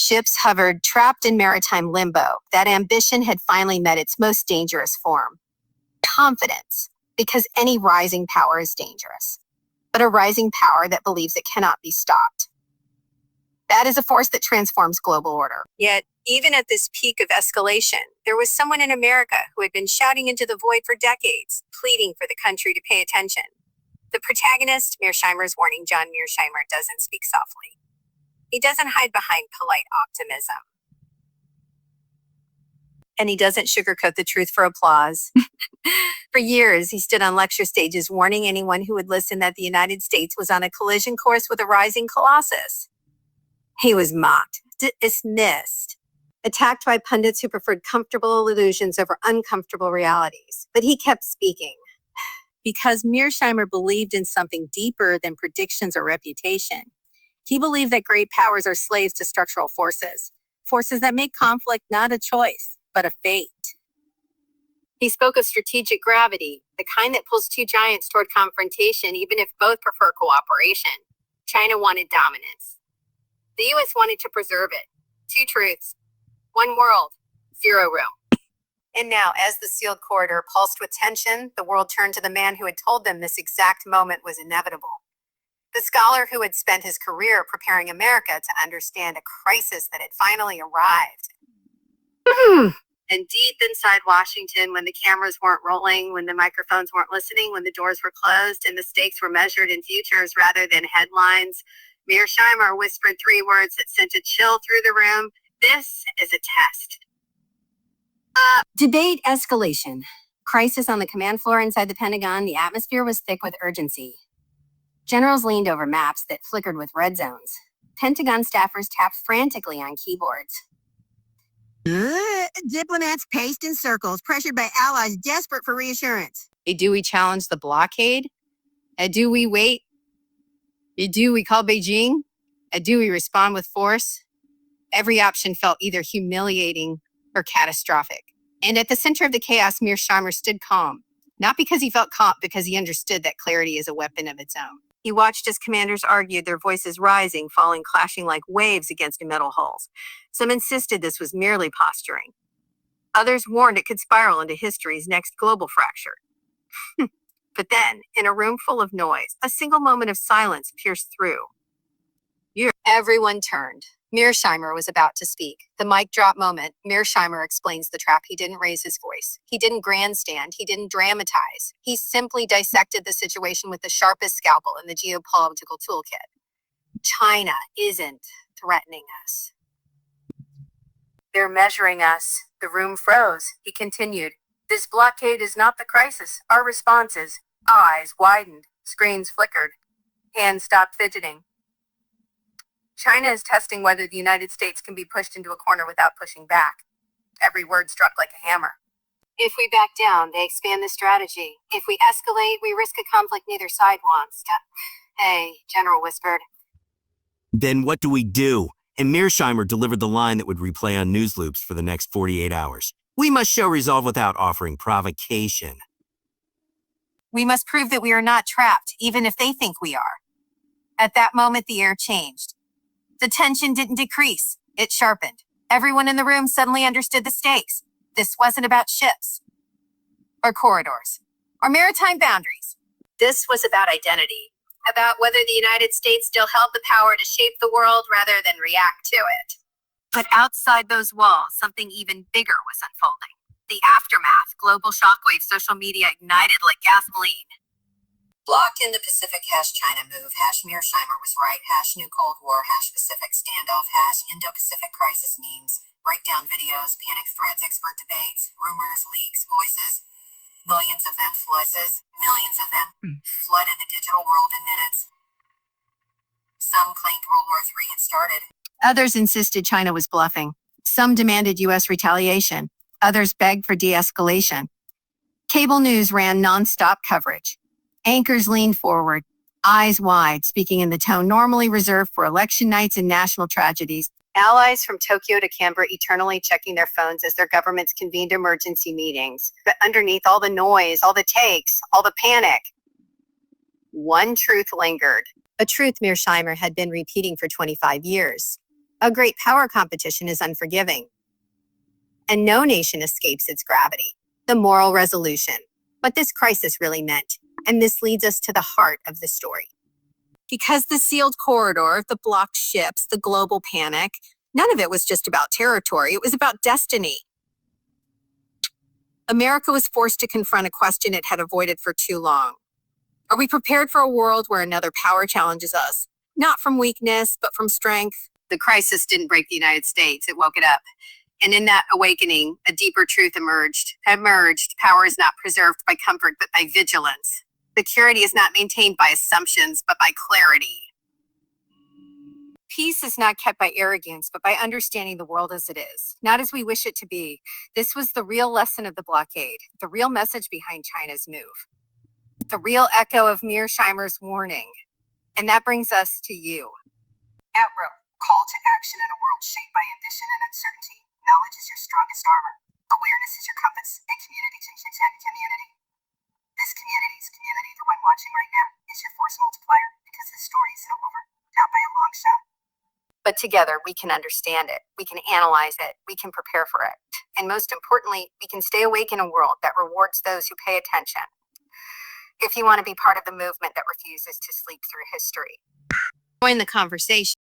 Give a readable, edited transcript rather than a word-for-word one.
Ships hovered, trapped in maritime limbo. That ambition had finally met its most dangerous form. Confidence, because any rising power is dangerous, but a rising power that believes it cannot be stopped. That is a force that transforms global order. Yet, even at this peak of escalation, there was someone in America who had been shouting into the void for decades, pleading for the country to pay attention. The protagonist, Mearsheimer's warning John Mearsheimer, doesn't speak softly. He doesn't hide behind polite optimism. And he doesn't sugarcoat the truth for applause. For years, he stood on lecture stages warning anyone who would listen that the United States was on a collision course with a rising colossus. He was mocked, dismissed, attacked by pundits who preferred comfortable illusions over uncomfortable realities. But he kept speaking. Because Mearsheimer believed in something deeper than predictions or reputation. He believed that great powers are slaves to structural forces, forces that make conflict not a choice, but a fate. He spoke of strategic gravity, the kind that pulls two giants toward confrontation, even if both prefer cooperation. China wanted dominance. The U.S. wanted to preserve it. Two truths, one world, zero room. And now, as the sealed corridor pulsed with tension, the world turned to the man who had told them this exact moment was inevitable. The scholar who had spent his career preparing America to understand a crisis that had finally arrived. And deep inside Washington, when the cameras weren't rolling, when the microphones weren't listening, when the doors were closed and the stakes were measured in futures rather than headlines, Mearsheimer whispered three words that sent a chill through the room. This is a test. Debate escalation. Crisis on the command floor inside the Pentagon. The atmosphere was thick with urgency. Generals leaned over maps that flickered with red zones. Pentagon staffers tapped frantically on keyboards. Diplomats paced in circles, pressured by allies desperate for reassurance. Do we challenge the blockade? Do we wait? Do we call Beijing? Do we respond with force? Every option felt either humiliating or catastrophic. And at the center of the chaos, Mearsheimer stood calm. Not because he felt calm, because he understood that clarity is a weapon of its own. He watched as commanders argued, their voices rising, falling, clashing like waves against metal hulls. Some insisted this was merely posturing. Others warned it could spiral into history's next global fracture. But then, in a room full of noise, a single moment of silence pierced through. Everyone turned. Mearsheimer was about to speak. The mic drop moment, Mearsheimer explains the trap. He didn't raise his voice. He didn't grandstand. He didn't dramatize. He simply dissected the situation with the sharpest scalpel in the geopolitical toolkit. China isn't threatening us. They're measuring us. The room froze. He continued. This blockade is not the crisis. Our response is. Eyes widened. Screens flickered. Hands stopped fidgeting. China is testing whether the United States can be pushed into a corner without pushing back. Every word struck like a hammer. If we back down, they expand the strategy. If we escalate, we risk a conflict neither side wants. Hey, General whispered. Then what do we do? And Mearsheimer delivered the line that would replay on news loops for the next 48 hours. We must show resolve without offering provocation. We must prove that we are not trapped, even if they think we are. At that moment, the air changed. The tension didn't decrease. It sharpened. Everyone in the room suddenly understood the stakes. This wasn't about ships, or corridors, or maritime boundaries. This was about identity, about whether the United States still held the power to shape the world rather than react to it. But outside those walls, something even bigger was unfolding. The aftermath, global shockwaves, social media ignited like gasoline. Blocked in the Pacific, #China move, #Mearsheimer was right, #New Cold War, #Pacific standoff, #Indo-Pacific crisis memes, breakdown videos, panic threads, expert debates, rumors, leaks, voices, millions of them flooded the digital world in minutes. Some claimed World War III had started. Others insisted China was bluffing. Some demanded U.S. retaliation. Others begged for de-escalation. Cable news ran non-stop coverage. Anchors leaned forward, eyes wide, speaking in the tone normally reserved for election nights and national tragedies. Allies from Tokyo to Canberra eternally checking their phones as their governments convened emergency meetings. But underneath all the noise, all the takes, all the panic, one truth lingered. A truth Mearsheimer had been repeating for 25 years. A great power competition is unforgiving, and no nation escapes its gravity. The moral resolution. What this crisis really meant, and this leads us to the heart of the story. Because the sealed corridor, the blocked ships, the global panic, none of it was just about territory, it was about destiny. America was forced to confront a question it had avoided for too long. Are we prepared for a world where another power challenges us? Not from weakness, but from strength. The crisis didn't break the United States, it woke it up. And in that awakening, a deeper truth emerged. Power is not preserved by comfort, but by vigilance. Security is not maintained by assumptions, but by clarity. Peace is not kept by arrogance, but by understanding the world as it is, not as we wish it to be. This was the real lesson of the blockade, the real message behind China's move, the real echo of Mearsheimer's warning. And that brings us to you. Outrage. Call to action in a world shaped by ambition and uncertainty. Knowledge is your strongest armor. Awareness is your compass. And community teaches community. This community, the one watching right now, is your force multiplier because this story is not over. Not by a long shot. But together, we can understand it, we can analyze it, we can prepare for it. And most importantly, we can stay awake in a world that rewards those who pay attention. If you want to be part of the movement that refuses to sleep through history, join the conversation.